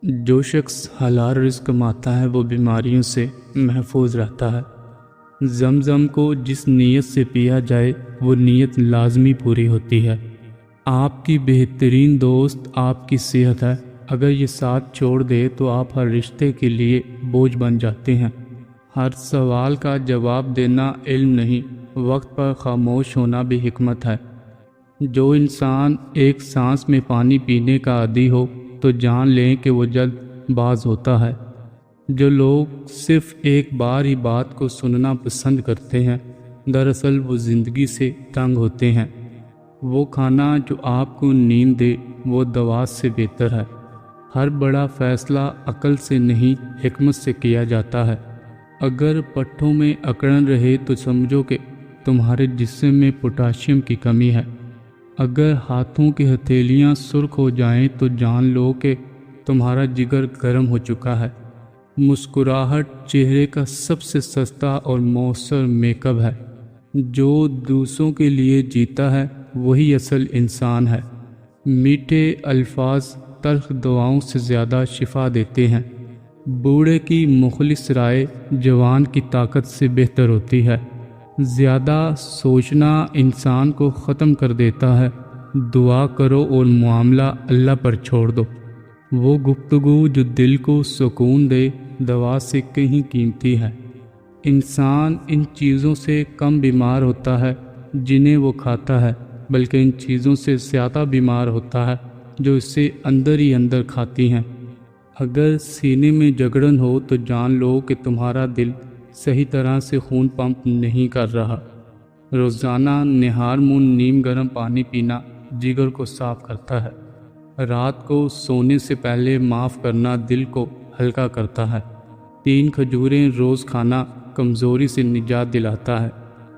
جو شخص حلال رزق کماتا ہے وہ بیماریوں سے محفوظ رہتا ہے۔ زمزم کو جس نیت سے پیا جائے وہ نیت لازمی پوری ہوتی ہے۔ آپ کی بہترین دوست آپ کی صحت ہے، اگر یہ ساتھ چھوڑ دے تو آپ ہر رشتے کے لیے بوجھ بن جاتے ہیں۔ ہر سوال کا جواب دینا علم نہیں، وقت پر خاموش ہونا بھی حکمت ہے۔ جو انسان ایک سانس میں پانی پینے کا عادی ہو تو جان لیں کہ وہ جلد باز ہوتا ہے۔ جو لوگ صرف ایک بار ہی بات کو سننا پسند کرتے ہیں، دراصل وہ زندگی سے تنگ ہوتے ہیں۔ وہ کھانا جو آپ کو نیند دے وہ دوا سے بہتر ہے۔ ہر بڑا فیصلہ عقل سے نہیں حکمت سے کیا جاتا ہے۔ اگر پٹھوں میں اکڑن رہے تو سمجھو کہ تمہارے جسم میں پوٹاشیم کی کمی ہے۔ اگر ہاتھوں کی ہتھیلیاں سرخ ہو جائیں تو جان لو کہ تمہارا جگر گرم ہو چکا ہے۔ مسکراہٹ چہرے کا سب سے سستا اور مؤثر میک اپ ہے۔ جو دوسروں کے لیے جیتا ہے وہی اصل انسان ہے۔ میٹھے الفاظ تلخ دواؤں سے زیادہ شفا دیتے ہیں۔ بوڑھے کی مخلص رائے جوان کی طاقت سے بہتر ہوتی ہے۔ زیادہ سوچنا انسان کو ختم کر دیتا ہے۔ دعا کرو اور معاملہ اللہ پر چھوڑ دو۔ وہ گفتگو جو دل کو سکون دے دوا سے کہیں قیمتی ہے۔ انسان ان چیزوں سے کم بیمار ہوتا ہے جنہیں وہ کھاتا ہے، بلکہ ان چیزوں سے زیادہ بیمار ہوتا ہے جو اسے اندر ہی اندر کھاتی ہیں۔ اگر سینے میں جگڑن ہو تو جان لو کہ تمہارا دل صحیح طرح سے خون پمپ نہیں کر رہا۔ روزانہ نہار منہ نیم گرم پانی پینا جگر کو صاف کرتا ہے۔ رات کو سونے سے پہلے معاف کرنا دل کو ہلکا کرتا ہے۔ 3 کھجوریں روز کھانا کمزوری سے نجات دلاتا ہے۔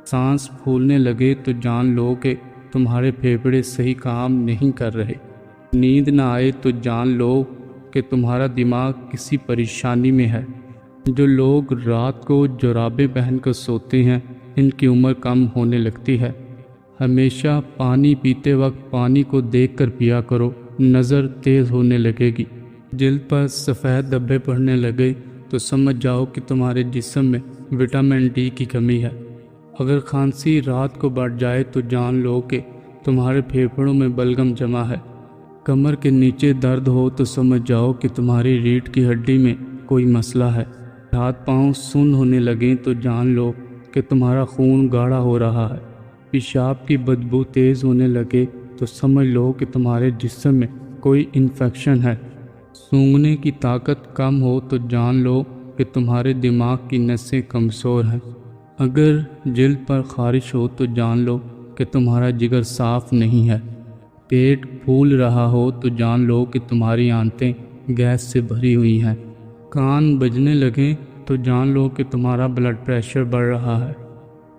سانس پھولنے لگے تو جان لو کہ تمہارے پھیپھڑے صحیح کام نہیں کر رہے۔ نیند نہ آئے تو جان لو کہ تمہارا دماغ کسی پریشانی میں ہے۔ جو لوگ رات کو جرابیں پہن کر سوتے ہیں ان کی عمر کم ہونے لگتی ہے۔ ہمیشہ پانی پیتے وقت پانی کو دیکھ کر پیا کرو، نظر تیز ہونے لگے گی۔ جلد پر سفید دھبے پڑنے لگے تو سمجھ جاؤ کہ تمہارے جسم میں وٹامن ڈی کی کمی ہے۔ اگر کھانسی رات کو بڑھ جائے تو جان لو کہ تمہارے پھیپھڑوں میں بلغم جمع ہے۔ کمر کے نیچے درد ہو تو سمجھ جاؤ کہ تمہاری ریڑھ کی ہڈی میں کوئی مسئلہ ہے۔ ہاتھ پاؤں سن ہونے لگیں تو جان لو کہ تمہارا خون گاڑھا ہو رہا ہے۔ پیشاب کی بدبو تیز ہونے لگے تو سمجھ لو کہ تمہارے جسم میں کوئی انفیکشن ہے۔ سونگھنے کی طاقت کم ہو تو جان لو کہ تمہارے دماغ کی نسیں کمزور ہیں۔ اگر جلد پر خارش ہو تو جان لو کہ تمہارا جگر صاف نہیں ہے۔ پیٹ پھول رہا ہو تو جان لو کہ تمہاری آنتیں گیس سے بھری ہوئی ہیں۔ کان بجنے لگیں تو جان لو کہ تمہارا بلڈ پریشر بڑھ رہا ہے۔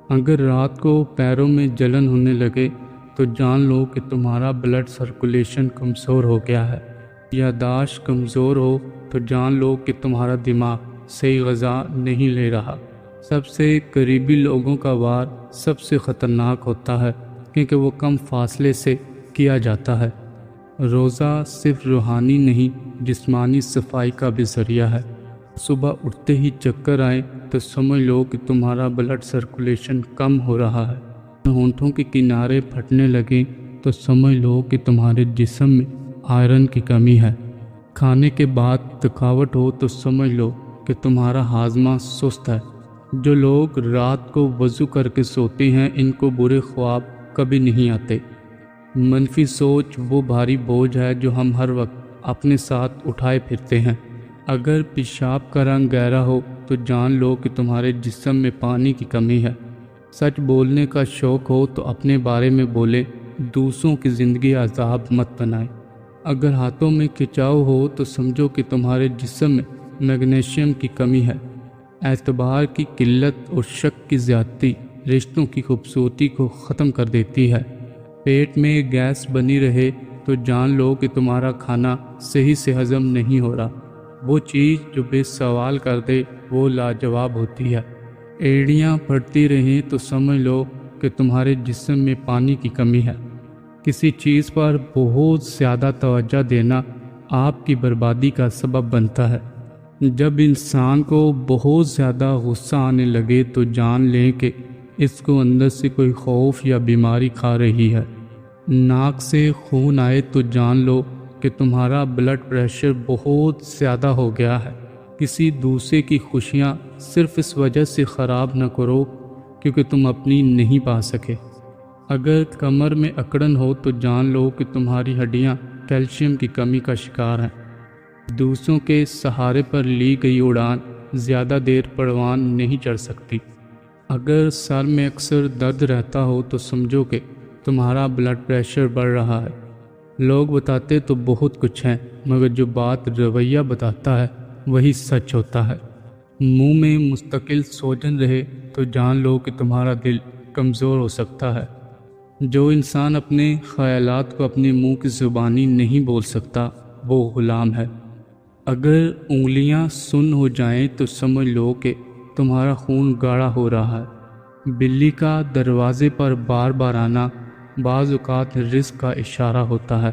اگر رات کو پیروں میں جلن ہونے لگے تو جان لو کہ تمہارا بلڈ سرکولیشن کمزور ہو گیا ہے۔ یادداشت کمزور ہو تو جان لو کہ تمہارا دماغ صحیح غذا نہیں لے رہا۔ سب سے قریبی لوگوں کا وار سب سے خطرناک ہوتا ہے کیونکہ وہ کم فاصلے سے کیا جاتا ہے۔ روزہ صرف روحانی نہیں جسمانی صفائی کا بھی ذریعہ ہے۔ صبح اٹھتے ہی چکر آئے تو سمجھ لو کہ تمہارا بلڈ سرکولیشن کم ہو رہا ہے۔ ہونٹوں کے کنارے پھٹنے لگیں تو سمجھ لو کہ تمہارے جسم میں آئرن کی کمی ہے۔ کھانے کے بعد تھکاوٹ ہو تو سمجھ لو کہ تمہارا ہاضمہ سست ہے۔ جو لوگ رات کو وضو کر کے سوتے ہیں ان کو برے خواب کبھی نہیں آتے۔ منفی سوچ وہ بھاری بوجھ ہے جو ہم ہر وقت اپنے ساتھ اٹھائے پھرتے ہیں۔ اگر پیشاب کا رنگ گہرا ہو تو جان لو کہ تمہارے جسم میں پانی کی کمی ہے۔ سچ بولنے کا شوق ہو تو اپنے بارے میں بولے، دوسروں کی زندگی عذاب مت بنائے۔ اگر ہاتھوں میں کھچاؤ ہو تو سمجھو کہ تمہارے جسم میں میگنیشیم کی کمی ہے۔ اعتبار کی قلت اور شک کی زیادتی رشتوں کی خوبصورتی کو ختم کر دیتی ہے۔ پیٹ میں گیس بنی رہے تو جان لو کہ تمہارا کھانا صحیح سے ہضم نہیں ہو رہا۔ وہ چیز جو بے سوال کر دے وہ لاجواب ہوتی ہے۔ ایڑیاں پھٹتی رہیں تو سمجھ لو کہ تمہارے جسم میں پانی کی کمی ہے۔ کسی چیز پر بہت زیادہ توجہ دینا آپ کی بربادی کا سبب بنتا ہے۔ جب انسان کو بہت زیادہ غصہ آنے لگے تو جان لیں کہ اس کو اندر سے کوئی خوف یا بیماری کھا رہی ہے۔ ناک سے خون آئے تو جان لو کہ تمہارا بلڈ پریشر بہت زیادہ ہو گیا ہے۔ کسی دوسرے کی خوشیاں صرف اس وجہ سے خراب نہ کرو کیونکہ تم اپنی نہیں پا سکے۔ اگر کمر میں اکڑن ہو تو جان لو کہ تمہاری ہڈیاں کیلشیم کی کمی کا شکار ہیں۔ دوسروں کے سہارے پر لی گئی اڑان زیادہ دیر پروان نہیں چڑھ سکتی۔ اگر سر میں اکثر درد رہتا ہو تو سمجھو کہ تمہارا بلڈ پریشر بڑھ رہا ہے۔ لوگ بتاتے تو بہت کچھ ہیں مگر جو بات رویہ بتاتا ہے وہی سچ ہوتا ہے۔ منہ میں مستقل سوجن رہے تو جان لو کہ تمہارا دل کمزور ہو سکتا ہے۔ جو انسان اپنے خیالات کو اپنے منہ کی زبانی نہیں بول سکتا وہ غلام ہے۔ اگر انگلیاں سن ہو جائیں تو سمجھ لو کہ تمہارا خون گاڑھا ہو رہا ہے۔ بلی کا دروازے پر بار بار آنا بعض اوقات رزق کا اشارہ ہوتا ہے۔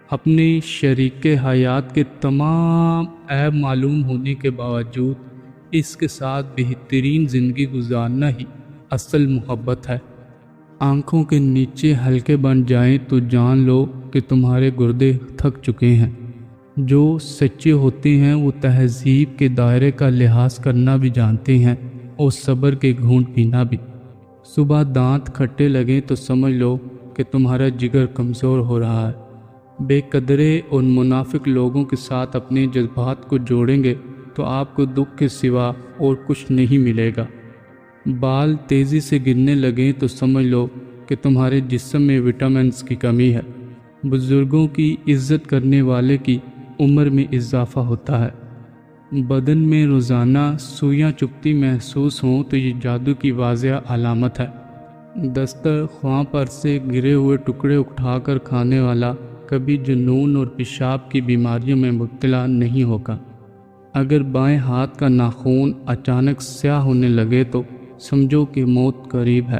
اپنے شریک حیات کے تمام عیب معلوم ہونے کے باوجود اس کے ساتھ بہترین زندگی گزارنا ہی اصل محبت ہے۔ آنکھوں کے نیچے ہلکے بن جائیں تو جان لو کہ تمہارے گردے تھک چکے ہیں۔ جو سچے ہوتے ہیں وہ تہذیب کے دائرے کا لحاظ کرنا بھی جانتے ہیں اور صبر کے گھونٹ پینا بھی۔ صبح دانت کھٹے لگیں تو سمجھ لو کہ تمہارا جگر کمزور ہو رہا ہے۔ بے قدرے اور منافق لوگوں کے ساتھ اپنے جذبات کو جوڑیں گے تو آپ کو دکھ کے سوا اور کچھ نہیں ملے گا۔ بال تیزی سے گرنے لگیں تو سمجھ لو کہ تمہارے جسم میں وٹامنز کی کمی ہے۔ بزرگوں کی عزت کرنے والے کی عمر میں اضافہ ہوتا ہے۔ بدن میں روزانہ سوئیاں چبھتی محسوس ہوں تو یہ جادو کی واضح علامت ہے۔ دسترخواں پر سے گرے ہوئے ٹکڑے اٹھا کر کھانے والا کبھی جنون اور پیشاب کی بیماریوں میں مبتلا نہیں ہوگا۔ اگر بائیں ہاتھ کا ناخن اچانک سیاہ ہونے لگے تو سمجھو کہ موت قریب ہے۔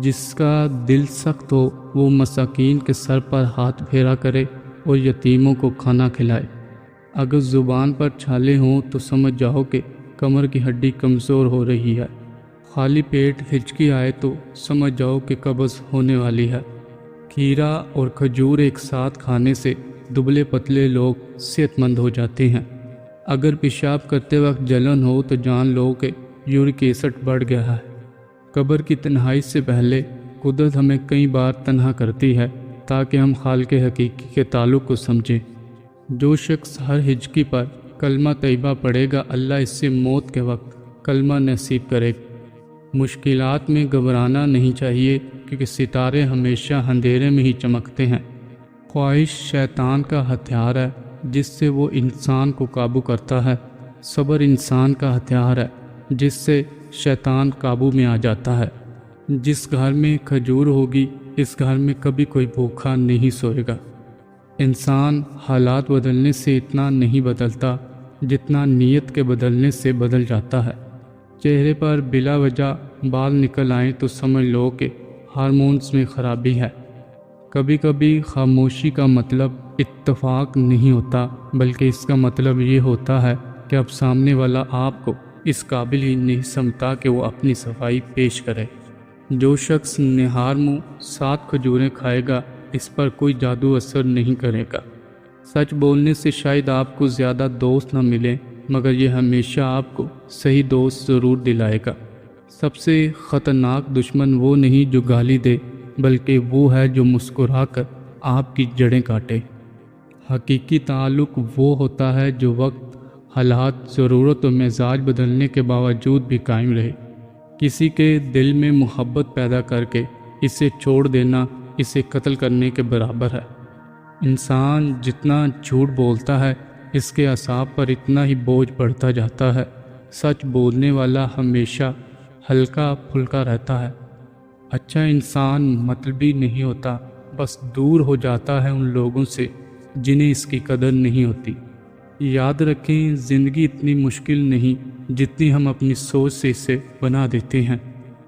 جس کا دل سخت ہو وہ مساکین کے سر پر ہاتھ پھیرا کرے اور یتیموں کو کھانا کھلائے۔ اگر زبان پر چھالے ہوں تو سمجھ جاؤ کہ کمر کی ہڈی کمزور ہو رہی ہے۔ خالی پیٹ ہچکی آئے تو سمجھ جاؤ کہ قبض ہونے والی ہے۔ کھیرا اور کھجور ایک ساتھ کھانے سے دبلے پتلے لوگ صحت مند ہو جاتے ہیں۔ اگر پیشاب کرتے وقت جلن ہو تو جان لو کہ یورک ایسڈ بڑھ گیا ہے۔ قبر کی تنہائی سے پہلے قدرت ہمیں کئی بار تنہا کرتی ہے تاکہ ہم خالق حقیقی کے تعلق کو سمجھیں۔ جو شخص ہر ہجکی پر کلمہ طیبہ پڑھے گا اللہ اس سے موت کے وقت کلمہ نصیب کرے گا۔ مشکلات میں گھبرانا نہیں چاہیے کیونکہ ستارے ہمیشہ اندھیرے میں ہی چمکتے ہیں۔ خواہش شیطان کا ہتھیار ہے جس سے وہ انسان کو قابو کرتا ہے۔ صبر انسان کا ہتھیار ہے جس سے شیطان قابو میں آ جاتا ہے۔ جس گھر میں کھجور ہوگی اس گھر میں کبھی کوئی بھوکا نہیں سوئے گا۔ انسان حالات بدلنے سے اتنا نہیں بدلتا جتنا نیت کے بدلنے سے بدل جاتا ہے۔ چہرے پر بلا وجہ بال نکل آئیں تو سمجھ لو کہ ہارمونز میں خرابی ہے۔ کبھی کبھی خاموشی کا مطلب اتفاق نہیں ہوتا بلکہ اس کا مطلب یہ ہوتا ہے کہ اب سامنے والا آپ کو اس قابل ہی نہیں سمجھتا کہ وہ اپنی صفائی پیش کرے۔ جو شخص نہار منہ 7 کھجوریں کھائے گا اس پر کوئی جادو اثر نہیں کرے گا۔ سچ بولنے سے شاید آپ کو زیادہ دوست نہ ملیں مگر یہ ہمیشہ آپ کو صحیح دوست ضرور دلائے گا۔ سب سے خطرناک دشمن وہ نہیں جو گالی دے بلکہ وہ ہے جو مسکرا کر آپ کی جڑیں کاٹے۔ حقیقی تعلق وہ ہوتا ہے جو وقت، حالات، ضرورت اور مزاج بدلنے کے باوجود بھی قائم رہے۔ کسی کے دل میں محبت پیدا کر کے اسے چھوڑ دینا اسے قتل کرنے کے برابر ہے۔ انسان جتنا جھوٹ بولتا ہے اس کے اعصاب پر اتنا ہی بوجھ بڑھتا جاتا ہے۔ سچ بولنے والا ہمیشہ ہلکا پھلکا رہتا ہے۔ اچھا انسان مطلبی نہیں ہوتا، بس دور ہو جاتا ہے ان لوگوں سے جنہیں اس کی قدر نہیں ہوتی۔ یاد رکھیں زندگی اتنی مشکل نہیں جتنی ہم اپنی سوچ سے اسے بنا دیتے ہیں۔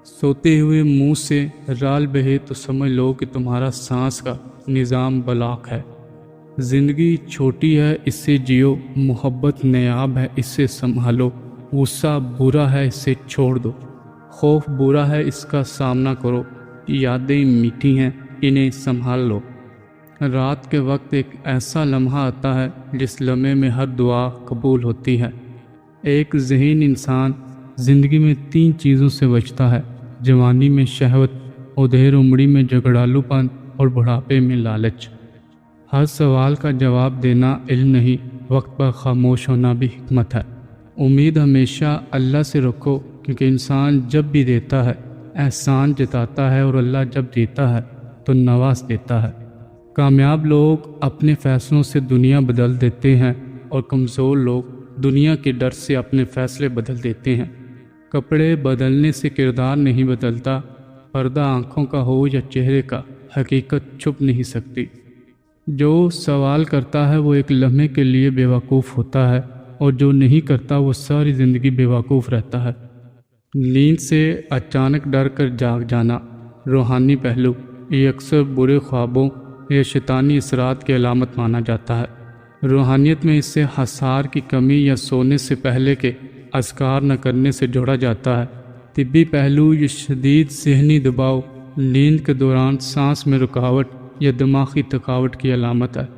سوتے ہوئے منہ سے رال بہے تو سمجھ لو کہ تمہارا سانس کا نظام بلاک ہے۔ زندگی چھوٹی ہے، اس سے جیو، محبت نیاب ہے، اس سے سنبھالو، غصہ برا ہے، اسے چھوڑ دو، خوف برا ہے، اس کا سامنا کرو، یادیں میٹھی ہیں، انہیں سنبھال لو۔ رات کے وقت ایک ایسا لمحہ آتا ہے جس لمحے میں ہر دعا قبول ہوتی ہے۔ ایک ذہین انسان زندگی میں 3 چیزوں سے بچتا ہے: جوانی میں شہوت، ادھیر عمری میں جھگڑالو پن، اور بڑھاپے میں لالچ۔ ہر سوال کا جواب دینا علم نہیں، وقت پر خاموش ہونا بھی حکمت ہے۔ امید ہمیشہ اللہ سے رکھو، کیونکہ انسان جب بھی دیتا ہے احسان جتاتا ہے، اور اللہ جب دیتا ہے تو نواز دیتا ہے۔ کامیاب لوگ اپنے فیصلوں سے دنیا بدل دیتے ہیں، اور کمزور لوگ دنیا کے ڈر سے اپنے فیصلے بدل دیتے ہیں۔ کپڑے بدلنے سے کردار نہیں بدلتا، پردہ آنکھوں کا ہو یا چہرے کا، حقیقت چھپ نہیں سکتی۔ جو سوال کرتا ہے وہ ایک لمحے کے لیے بیوقوف ہوتا ہے، اور جو نہیں کرتا وہ ساری زندگی بیوقوف رہتا ہے۔ نیند سے اچانک ڈر کر جاگ جانا، روحانی پہلو، یہ اکثر برے خوابوں یا شیطانی اثرات کی علامت مانا جاتا ہے۔ روحانیت میں اس سے حسار کی کمی یا سونے سے پہلے کے اذکار نہ کرنے سے جوڑا جاتا ہے۔ طبی پہلو، یہ شدید ذہنی دباؤ، نیند کے دوران سانس میں رکاوٹ یا دماغی تھکاوٹ کی علامت ہے۔